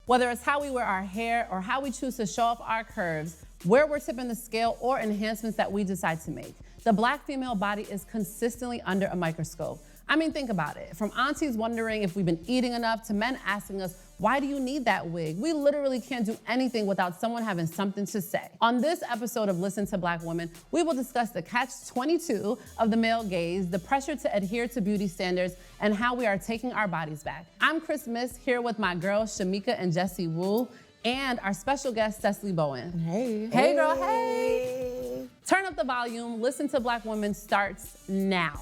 Whether it's how we wear our hair or how we choose to show off our curves, where we're tipping the scale or enhancements that we decide to make, the Black female body is consistently under a microscope. I mean, think about it. From aunties wondering if we've been eating enough to men asking us, why do you need that wig? We literally can't do anything without someone having something to say. On this episode of Listen to Black Women, we will discuss the catch-22 of the male gaze, the pressure to adhere to beauty standards, and how we are taking our bodies back. I'm Chris Miss, here with my girls, Shamika and Jessie Wu, and our special guest, Cecily Bowen. Hey. Hey, girl, hey. Turn up the volume. Listen to Black Women starts now.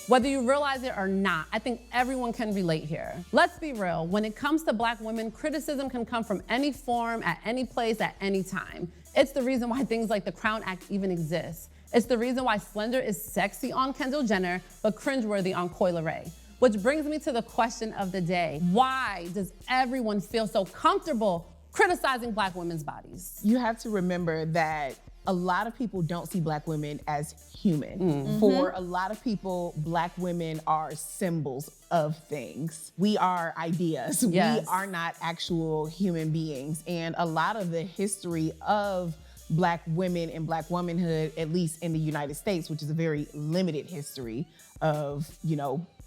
Whether you realize it or not, I think everyone can relate here. Let's be real, when it comes to Black women, criticism can come from any form, at any place, at any time. It's the reason why things like the Crown Act even exist. It's the reason why slender is sexy on Kendall Jenner, but cringeworthy on Coi Leray. Which brings me to the question of the day. Why does everyone feel so comfortable criticizing Black women's bodies? You have to remember that a lot of people don't see Black women as human. Mm-hmm. For a lot of people, Black women are symbols of things. We are ideas. Yes. We are not actual human beings. And a lot of the history of Black women and Black womanhood, at least in the United States, which is a very limited history of,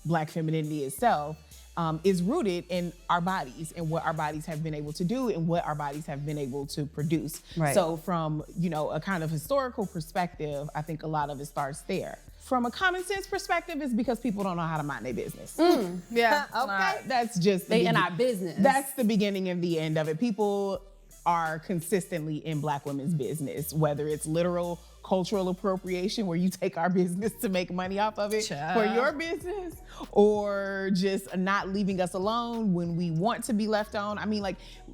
Black femininity itself, is rooted in our bodies and what our bodies have been able to do and what our bodies have been able to produce. Right. So from, a kind of historical perspective, I think a lot of it starts there. From a common sense perspective, it's because people don't know how to mind their business. Yeah. Okay. That's just They in our business. That's the beginning and the end of it. People are consistently in Black women's business, whether it's literal cultural appropriation, where you take our business to make money off of it for your business, or just not leaving us alone when we want to be left on. I mean,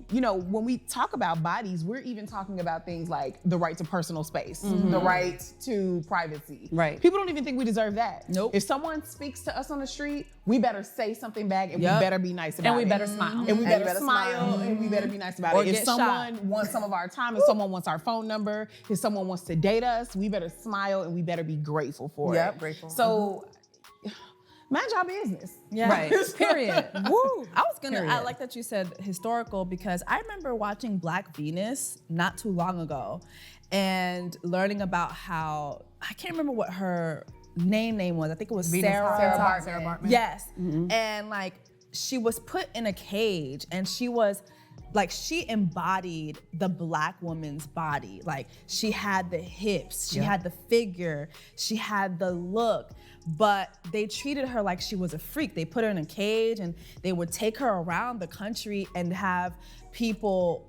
when we talk about bodies, we're even talking about things like the right to personal space, the right to privacy. Right. People don't even think we deserve that. Nope. If someone speaks to us on the street, we better say something back and we better be nice about it. And we better smile. And we better smile and we better be nice about it. If someone wants some of our time, if someone wants our phone number, if someone wants to date us, we better smile and we better be grateful for it. Yep, grateful. So, mind your business. Yeah. Right. Period. Woo. I like that you said historical, because I remember watching Black Venus not too long ago and learning about how, I can't remember what her name was. I think it was Sarah Bartman. Yes. Mm-hmm. And she was put in a cage, and she embodied the Black woman's body. She had the hips, she had the figure, she had the look, but they treated her like she was a freak. They put her in a cage and they would take her around the country and have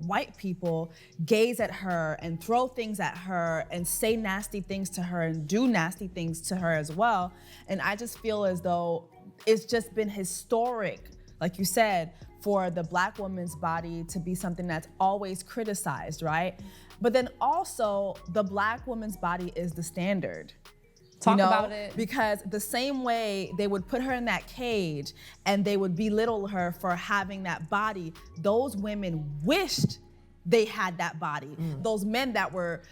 white people, gaze at her and throw things at her and say nasty things to her and do nasty things to her as well. And I just feel as though it's just been historic, like you said, for the Black woman's body to be something that's always criticized, right? But then also, the Black woman's body is the standard. Talk about it. Because the same way they would put her in that cage and they would belittle her for having that body, those women wished they had that body. Those men that were,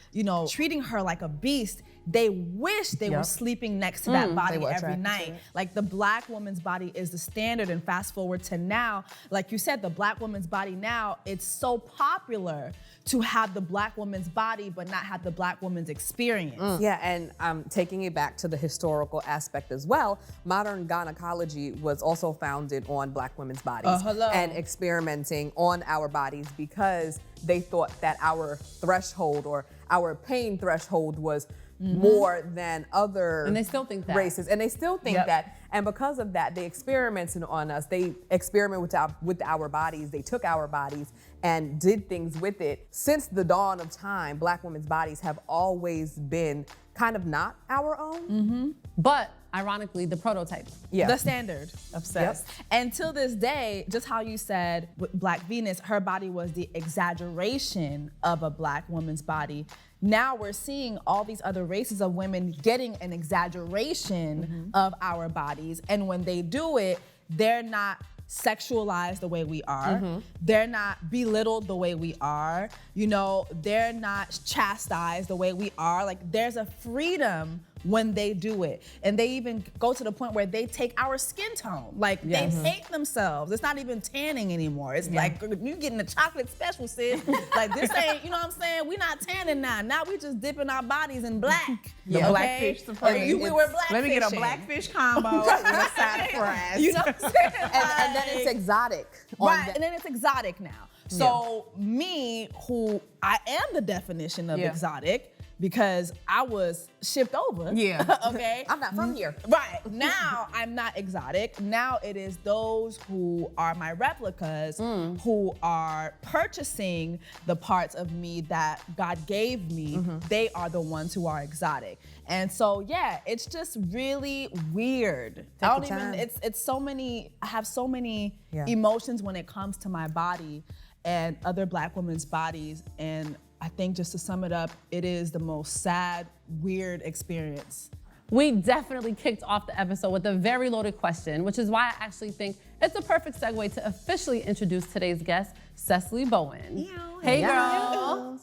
treating her like a beast, they wish they were sleeping next to that body every night. The Black woman's body is the standard, and fast forward to now, like you said, the Black woman's body now, it's so popular to have the Black woman's body but not have the Black woman's experience. Yeah, and taking it back to the historical aspect as well, modern gynecology was also founded on Black women's bodies and experimenting on our bodies, because they thought that our threshold or our pain threshold was more than other And they still think that. races. And they still think that. And because of that, they experimented on us. They experiment with our bodies. They took our bodies and did things with it. Since the dawn of time, Black women's bodies have always been kind of not our own. But ironically, the prototype. Yeah. The standard. Obsessed. Yep. And till this day, just how you said with Black Venus, her body was the exaggeration of a Black woman's body. Now we're seeing all these other races of women getting an exaggeration of our bodies. And when they do it, they're not sexualized the way we are. They're not belittled the way we are. They're not chastised the way we are. There's a freedom when they do it. And they even go to the point where they take our skin tone. Like they paint themselves. It's not even tanning anymore. It's like, you getting the chocolate special, sis. Like this ain't, you know what I'm saying? We not tanning now. Now we just dipping our bodies in black. The blackfish supreme. We were blackfish. Let me get a blackfish combo with a side of fries. You know what I'm saying? And then it's exotic. Right, and then it's exotic now. So me, who I am the definition of exotic, because I was shipped over. Yeah. Okay. I'm not from here. Right. Now I'm not exotic. Now it is those who are my replicas who are purchasing the parts of me that God gave me. They are the ones who are exotic. And so yeah, it's just really weird. It's so many, I have so many emotions when it comes to my body and other Black women's bodies. And I think just to sum it up, it is the most sad, weird experience. We definitely kicked off the episode with a very loaded question, which is why I actually think it's a perfect segue to officially introduce today's guest, Cecily Bowen. Hey girl.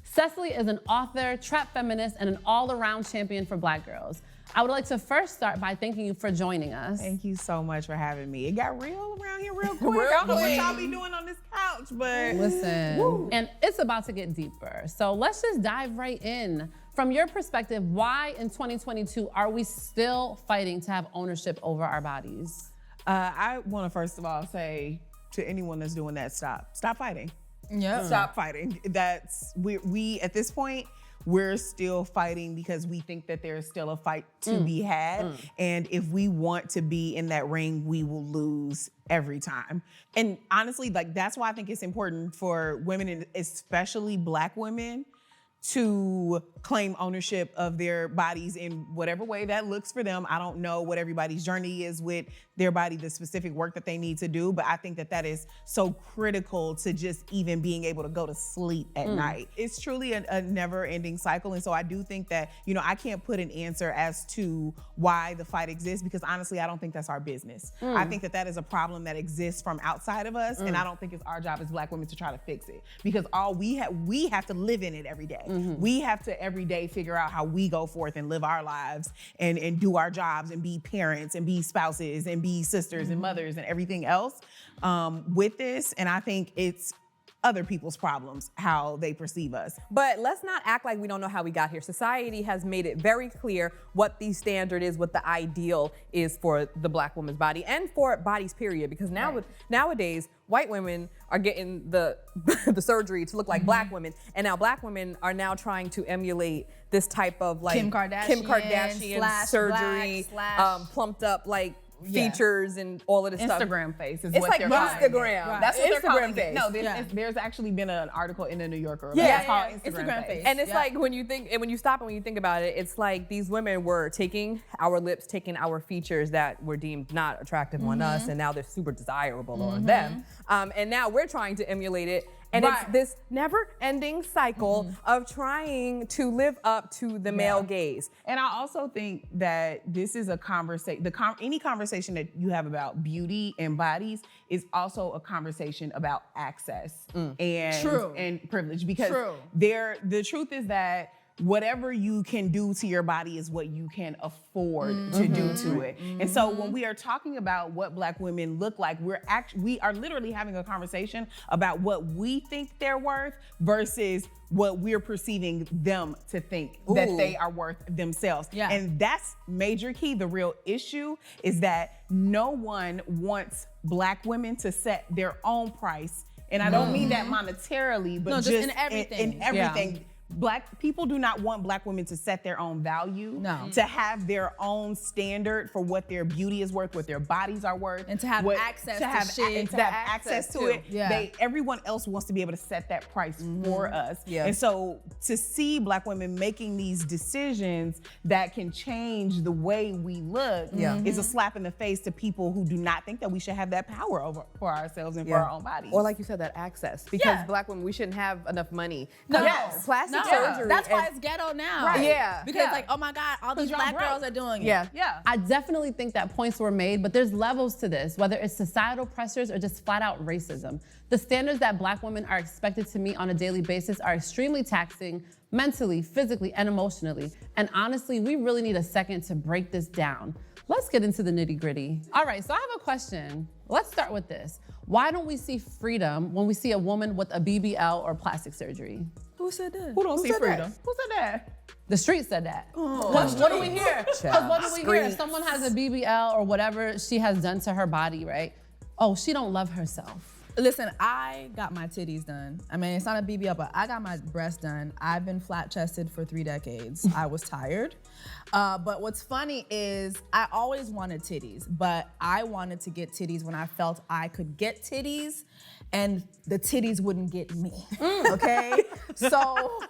Cecily is an author, trap feminist, and an all-around champion for Black girls. I would like to first start by thanking you for joining us. Thank you so much for having me. It got real around here real quick. I don't know what y'all be doing on this couch, but listen, and it's about to get deeper. So let's just dive right in. From your perspective, why in 2022 are we still fighting to have ownership over our bodies? I want to first of all say to anyone that's doing that, stop fighting. Yeah. Stop fighting. We at this point, we're still fighting because we think that there's still a fight to be had. And if we want to be in that ring, we will lose every time. And honestly, like that's why I think it's important for women, and especially Black women, to claim ownership of their bodies in whatever way that looks for them. I don't know what everybody's journey is with their body, the specific work that they need to do, but I think that that is so critical to just even being able to go to sleep at night. It's truly a never-ending cycle, and so I do think that, you know, I can't put an answer as to why the fight exists, because honestly, I don't think that's our business. I think that that is a problem that exists from outside of us, and I don't think it's our job as Black women to try to fix it, because all we have to live in it every day. We have to every day figure out how we go forth and live our lives and do our jobs and be parents and be spouses and be sisters and mothers and everything else with this. And I think it's other people's problems, how they perceive us. But let's not act like we don't know how we got here. Society has made it very clear what the standard is, what the ideal is for the Black woman's body and for bodies, period. Because nowadays, white women are getting the surgery to look like Black women, and now Black women are now trying to emulate this type of like Kim Kardashian surgery, plumped up like features and all of this stuff. Instagram face is It's what like they're calling Instagram. it. That's what they're calling Instagram it. face. No, there's actually been an article in the New Yorker about Yeah, it's called Instagram face. And it's like when you think, and when you stop and when you think about it, it's like these women were taking our lips, taking our features that were deemed not attractive on us, and now they're super desirable on them. And now we're trying to emulate it. And it's this never-ending cycle of trying to live up to the male gaze. And I also think that this is a conversation, any conversation that you have about beauty and bodies is also a conversation about access and privilege. Because the truth is that whatever you can do to your body is what you can afford to do to it. And so when we are talking about what Black women look like, we are literally having a conversation about what we think they're worth versus what we're perceiving them to think that they are worth themselves. And that's major key. The real issue is that no one wants Black women to set their own price. And I don't mean that monetarily, but just in everything. In everything. Black people do not want Black women to set their own value, to have their own standard for what their beauty is worth, what their bodies are worth, and to have access to it. Everyone else wants to be able to set that price for us. And so to see Black women making these decisions that can change the way we look is a slap in the face to people who do not think that we should have that power over for ourselves and for our own bodies. Or like you said, that access. Because Black women, we shouldn't have enough money. Plastic plastic surgery. That's why it's ghetto now. Right. Yeah. Because like, oh my God, all these black girls are doing it. Yeah. I definitely think that points were made, but there's levels to this, whether it's societal pressures or just flat out racism. The standards that black women are expected to meet on a daily basis are extremely taxing, mentally, physically, and emotionally. And honestly, we really need a second to break this down. Let's get into the nitty gritty. All right, so I have a question. Let's start with this. Why don't we see freedom when we see a woman with a BBL or plastic surgery? Who said that? Who don't see said freedom? that? Who said that? The street said that. What do we hear? Because what do we hear? If someone has a BBL or whatever she has done to her body, right? Oh, she don't love herself. Listen, I got my titties done. I mean, it's not a BBL, but I got my breasts done. I've been flat-chested for 3 decades. I was tired. But what's funny is I always wanted titties, but I wanted to get titties when I felt I could get titties and the titties wouldn't get me, okay? So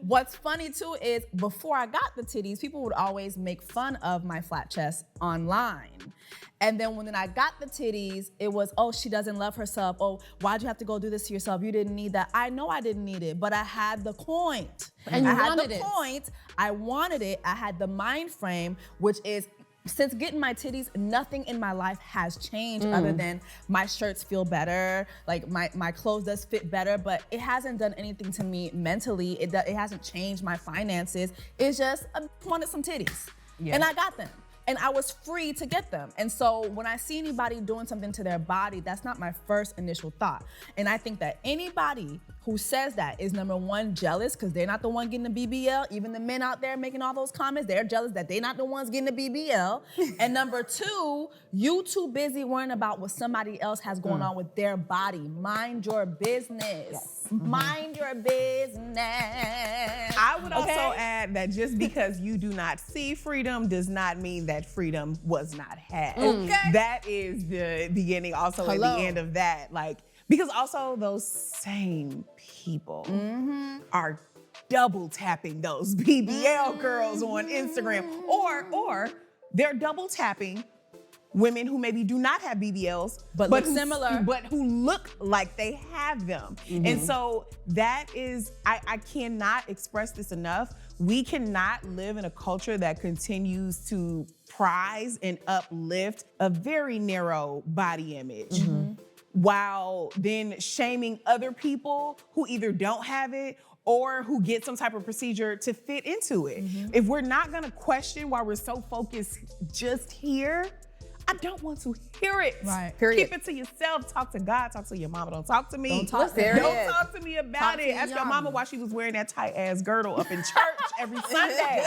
what's funny too is before I got the titties, people would always make fun of my flat chest online. And then when I got the titties, it was, oh, she doesn't love herself. Oh, why'd you have to go do this to yourself? You didn't need that. I know I didn't need it, but I had the point. And you I had wanted the it. point. I wanted it. I had the mind frame, which is, since getting my titties, nothing in my life has changed other than my shirts feel better, like my clothes does fit better, but it hasn't done anything to me mentally. It hasn't changed my finances. It's just, I wanted some titties. And I got them. And I was free to get them. And so when I see anybody doing something to their body, that's not my first initial thought. And I think that anybody who says that is, number one, jealous because they're not the one getting the BBL. Even the men out there making all those comments, they're jealous that they're not the ones getting the BBL. And number two, you too busy worrying about what somebody else has going on with their body. Mind your business. Yes. Mind your business. I would also add that just because you do not see freedom does not mean that freedom was not had. Okay. That is the beginning also and the end of that. Like, because also those same people are double tapping those BBL girls on Instagram, or they're double tapping women who maybe do not have BBLs, but look similar, but who look like they have them. And so that is, I cannot express this enough. We cannot live in a culture that continues to prize and uplift a very narrow body image, while then shaming other people who either don't have it or who get some type of procedure to fit into it. If we're not gonna question why we're so focused just here, I don't want to hear it. Right. Period. Keep it to yourself. Talk to God. Talk to your mama. Don't talk to me. Don't talk to me. Don't talk to me about it. Ask your mama why she was wearing that tight ass girdle up in church every Sunday.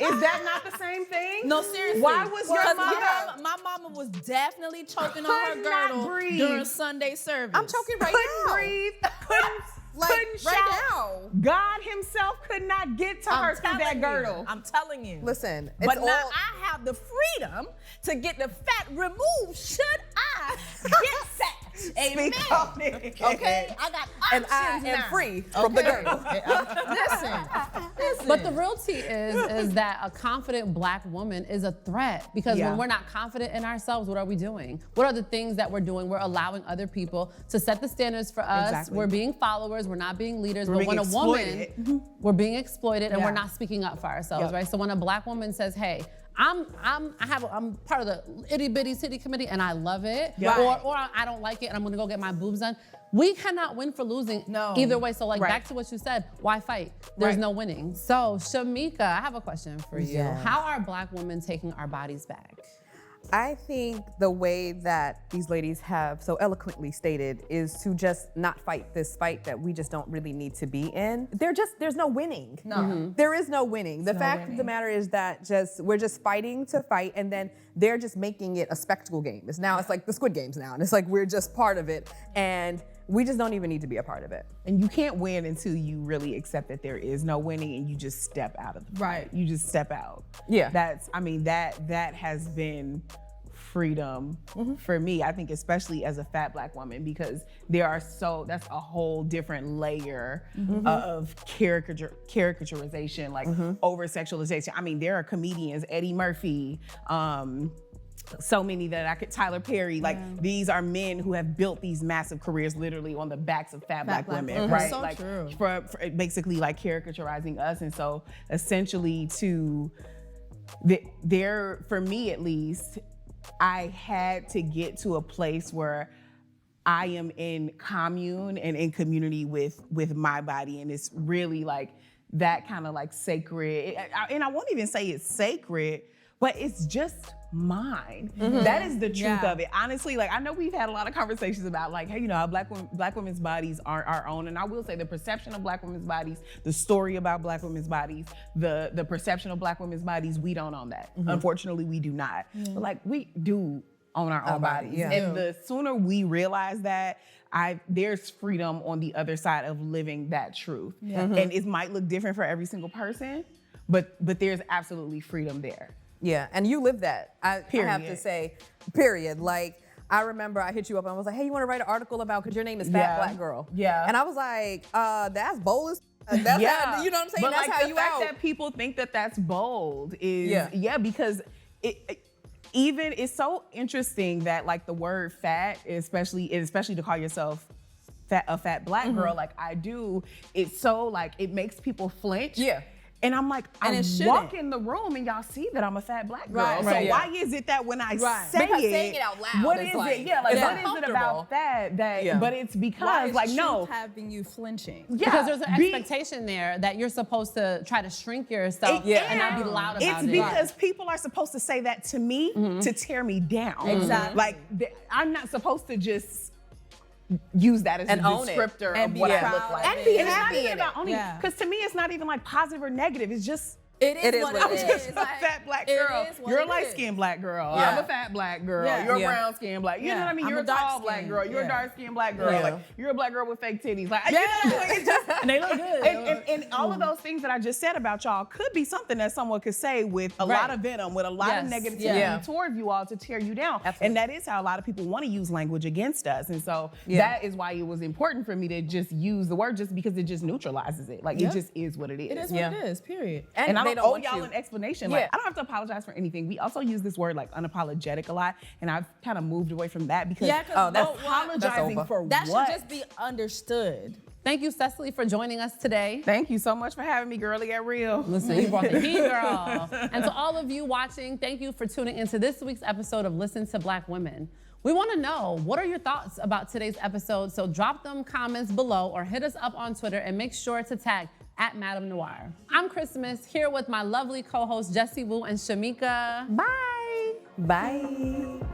Is that not the same thing? No, seriously. Why was your mama? My mama was definitely choking on her Could not girdle breathe. during Sunday service. I'm choking right Couldn't now. breathe. Couldn't Like, shout. right now. God himself could not get to her through that girdle. I'm telling you. Listen, But it's now all, I have the freedom to get the fat removed should I get fat. Amen. Speak on it. Okay? I got and options I am now. free from the girdle. Listen. But the real tea is that a confident black woman is a threat, because when we're not confident in ourselves, what are we doing? What are the things that we're doing? We're allowing other people to set the standards for us. Exactly. We're being followers, we're not being leaders. We're but being when a exploited. woman, we're being exploited and Yeah. we're not speaking up for ourselves, Yep. right? So when a black woman says, hey, I'm part of the itty bitty city committee and I love it, Right. or I don't like it and I'm gonna go get my boobs done. We cannot win for losing either way. So like back to what you said, why fight? There's no winning. So Shamika, I have a question for you. Yes. How are black women taking our bodies back? I think the way that these ladies have so eloquently stated is to just not fight this fight that we just don't really need to be in. There's no winning. No. There is no winning. The fact of the matter is that we're just fighting to fight, and then they're just making it a spectacle game. It's like the Squid Games now, and it's like we're just part of it, and we just don't even need to be a part of it. And you can't win until you really accept that there is no winning and you just step out of the fight. Right. You just step out. Yeah. That has been freedom for me, I think, especially as a fat black woman, because that's a whole different layer of caricaturization, like over sexualization. I mean, there are comedians, Eddie Murphy, so many that I could, Tyler Perry, like these are men who have built these massive careers literally on the backs of fat black women, right? So like true. For basically like caricaturizing us. And so essentially for me at least, I had to get to a place where I am in commune and in community with my body. And it's really like that kind of like sacred, and I won't even say it's sacred, but it's just mine. That is the truth of it. Honestly, like I know we've had a lot of conversations about like, hey, you know, how black women's bodies aren't our own. And I will say the perception of black women's bodies, the story about black women's bodies, the perception of black women's bodies, we don't own that. Unfortunately, we do not. But like we do own our own bodies. And the sooner we realize that, there's freedom on the other side of living that truth. And it might look different for every single person, but there's absolutely freedom there. Yeah, and you live that. I have to say, period. Like, I remember I hit you up and I was like, hey, you want to write an article about, because your name is Fat Black Girl. Yeah. And I was like, that's bold as that's how, you know what I'm saying? But that's like how the you fact out. that people think that that's bold is, because it's so interesting that like the word fat, especially to call yourself a fat black girl, like I do, it's so like, it makes people flinch. Yeah. And I'm like, I walk in the room and y'all see that I'm a fat black girl. So why is it that when I say because it, saying it out loud, what is like, it? Yeah, like what is it uncomfortable. about that? But it's because like truth having you flinching? Yeah, because there's an expectation there that you're supposed to try to shrink yourself and not be loud about it. It's because people are supposed to say that to me to tear me down. Exactly. Like I'm not supposed to just use that as a descriptor of what I look like. And be it's happy not even in about it. owning, because to me it's not even like positive or negative. It's just It is what what it it is. I'm just a fat black girl. You're a light-skinned black girl. Yeah. I'm a fat black girl. Yeah. You're a Yeah. brown-skinned black. You know what I mean? I'm You're a a tall dark-skinned. black girl. You're a Yeah. dark-skinned black girl. Yeah. Like you're a black girl with fake titties. Like you know what I mean? It's just, And they look good. and all of those things that I just said about y'all could be something that someone could say with a lot of venom, with a lot of negativity towards you all to tear you down. Absolutely. And that is how a lot of people want to use language against us. And so that is why it was important for me to just use the word, just because it just neutralizes it. Like it just is what it is. It is what it is, period. And I they don't owe want y'all you. an explanation. Like I don't have to apologize for anything. We also use this word like unapologetic a lot, and I've kind of moved away from that because apologizing for that what? should just be understood. Thank you, Cecily, for joining us today. Thank you so much for having me, girlie. Get real. Listen, you brought the heat, girl. And to all of you watching, thank you for tuning into this week's episode of Listen to Black Women. We want to know, what are your thoughts about today's episode? So drop them comments below or hit us up on Twitter and make sure to tag @MadameNoire. I'm Christmas, here with my lovely co-hosts Jessie Wu and Shamika. Bye. Bye.